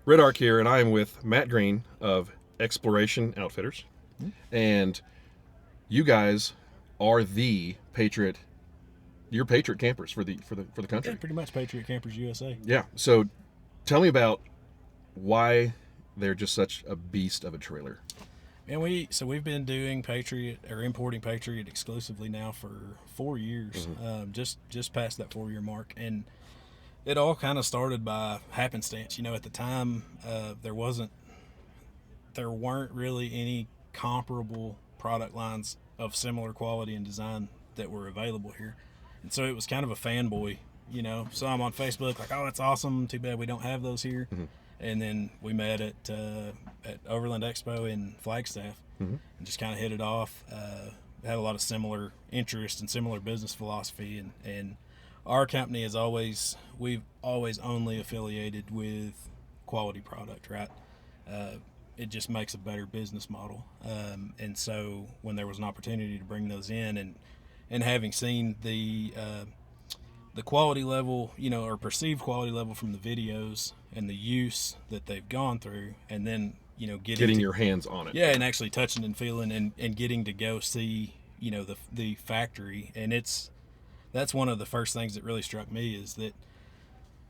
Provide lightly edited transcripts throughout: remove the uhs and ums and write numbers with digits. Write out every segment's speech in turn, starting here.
REDARC here, and I am with Matt Green of Exploration Outfitters. And you guys are the Patriot. You're Patriot Campers for the country. Yeah, pretty much Patriot Campers USA. Yeah. So, tell me about why they're just such a beast of a trailer. And we've been doing Patriot or importing Patriot exclusively now for 4 years, just past that 4-year mark, and it all kind of started by happenstance. At the time, there weren't really any comparable product lines of similar quality and design that were available here, and so it was kind of a fanboy. Saw them on Facebook, like, oh, that's awesome. Too bad we don't have those here. And then we met at Overland Expo in Flagstaff, and just kind of hit it off. Had a lot of similar interest and similar business philosophy, and our company we've always only affiliated with quality product, right? It just makes a better business model. And so when there was an opportunity to bring those in, and having seen the quality level, or perceived quality level from the videos and the use that they've gone through, and then, getting your hands on it. Yeah, and actually touching and feeling and getting to go see, the factory. And that's one of the first things that really struck me, is that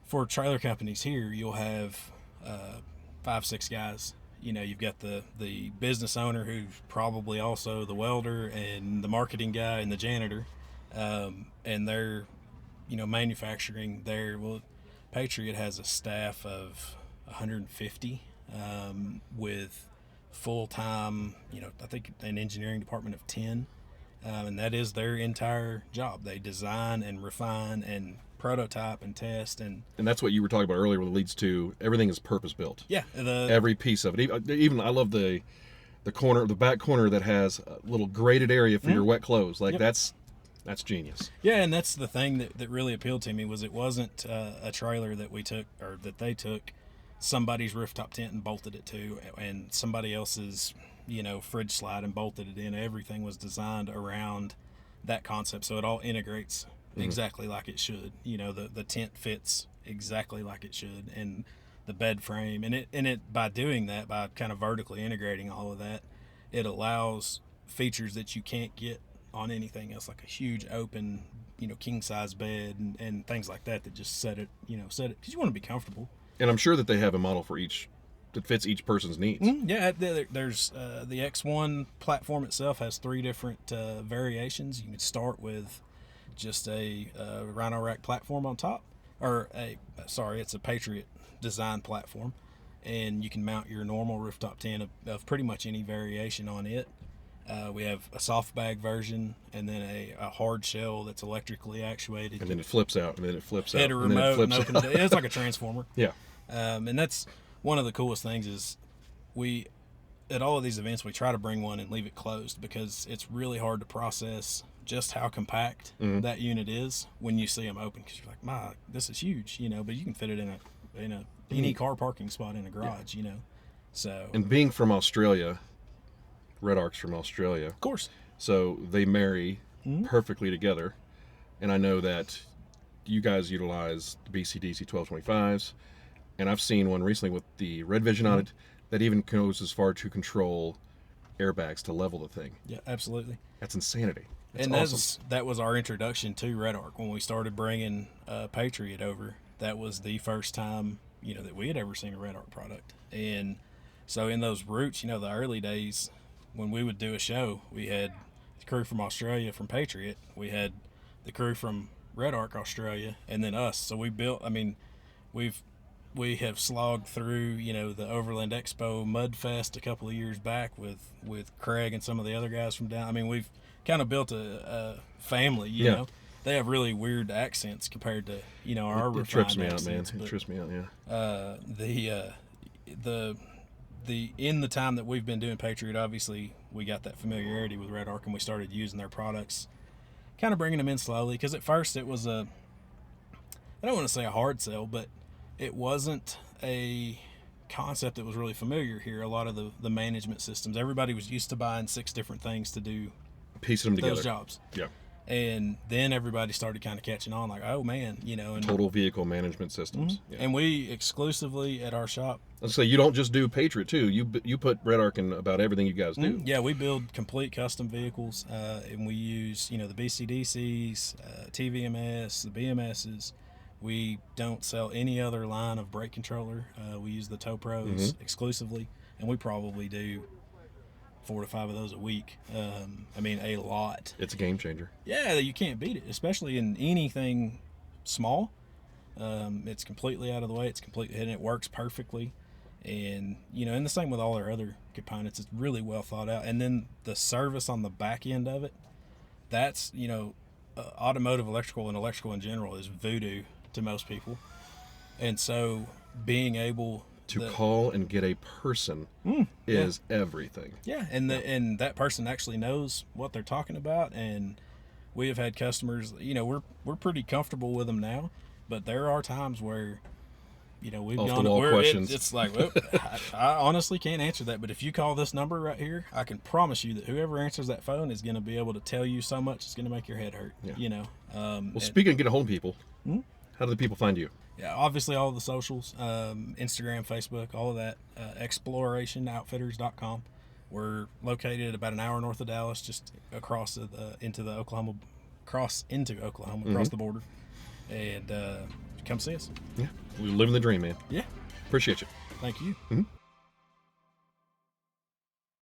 for trailer companies here, you'll have 5-6 guys. You've got the business owner, who's probably also the welder and the marketing guy and the janitor, and they're manufacturing there. Well, Patriot has a staff of 150 with full-time, I think an engineering department of 10, and that is their entire job. They design and refine and prototype and test, and that's what you were talking about earlier, what leads to everything is purpose-built. Yeah, every piece of it. Even I love the back corner that has a little graded area for your wet clothes. Like, that's genius. Yeah, and that's the thing that really appealed to me, was it wasn't a trailer that we took, or that they took somebody's rooftop tent and bolted it to, and somebody else's fridge slide and bolted it in. Everything was designed around that concept, so it all integrates exactly like it should. The tent fits exactly like it should, and the bed frame, and it by doing that, by kind of vertically integrating all of that, it allows features that you can't get on anything else, like a huge open, king size bed and things like that just set it because you want to be comfortable. And I'm sure that they have a model for each that fits each person's needs. Yeah, there's the X1 platform itself has 3 different variations. You can start with just a Rhino Rack platform on top, it's a Patriot design platform, and you can mount your normal rooftop tent of pretty much any variation on it. We have a soft bag version, and then a hard shell that's electrically actuated. And then it flips out, and then it flips out. Hit a remote and open it. It's like a transformer. Yeah. And that's one of the coolest things, is at all of these events, we try to bring one and leave it closed, because it's really hard to process just how compact that unit is when you see them open, because you're like, this is huge, but you can fit it in any car parking spot in a garage, So. And being from Australia, REDARC's from Australia. Of course. So they marry perfectly together. And I know that you guys utilize the BCDC 1225s. And I've seen one recently with the Red Vision on it that even goes as far to control airbags to level the thing. Yeah, absolutely. That's insanity. That's and awesome. That was our introduction to REDARC. When we started bringing Patriot over, that was the first time, that we had ever seen a REDARC product. And so in those routes, the early days, when we would do a show, we had the crew from Australia from Patriot, we had the crew from REDARC Australia, and then us. So we have slogged through, the Overland Expo Mud Fest a couple of years back with Craig and some of the other guys from down. We've kind of built a family, you know. They have really weird accents compared to, our refined accents. It trips me out, man. It trips me out, yeah. In the time that we've been doing Patriot, obviously we got that familiarity with REDARC, and we started using their products, kind of bringing them in slowly, because at first it was I don't want to say a hard sell, but it wasn't a concept that was really familiar here. A lot of the management systems, everybody was used to buying 6 different things to do piecing them together. Those jobs. Yeah. And then everybody started kind of catching on, like, oh man, you know, and Total vehicle management systems. Yeah. and we exclusively at our shop. Let's say you don't just do Patriot too. You put REDARC in about everything you guys do. Yeah, we build complete custom vehicles, and we use, you know, the BCDCs, TVMS, the BMSs. We don't sell any other line of brake controller. We use the Tow Pros exclusively, and we probably do 4 to 5 of those a week. I mean, a lot. It's a game changer. Yeah, you can't beat it, especially in anything small. It's completely out of the way. It's completely hidden. It works perfectly. And, you know, and the same with all our other components. It's really well thought out. And then the service on the back end of it, that's, you know, automotive electrical and electrical in general is voodoo to most people. And so being able to call and get a person is everything. Yeah, and and that person actually knows what they're talking about. And we have had customers, you know, we're pretty comfortable with them now, but there are times where, you know, we've gone where questions. It's like, well, I honestly can't answer that, but if you call this number right here, I can promise you that whoever answers that phone is going to be able to tell you so much it's going to make your head hurt. You know. Well, speaking of getting a hold of people, how do the people find you? Yeah, obviously all of the socials, Instagram, Facebook, all of that. Explorationoutfitters.com. We're located about an hour north of Dallas, just across into Oklahoma, across the border, and come see us. Yeah, we're living the dream, man. Yeah, Appreciate you. thank you.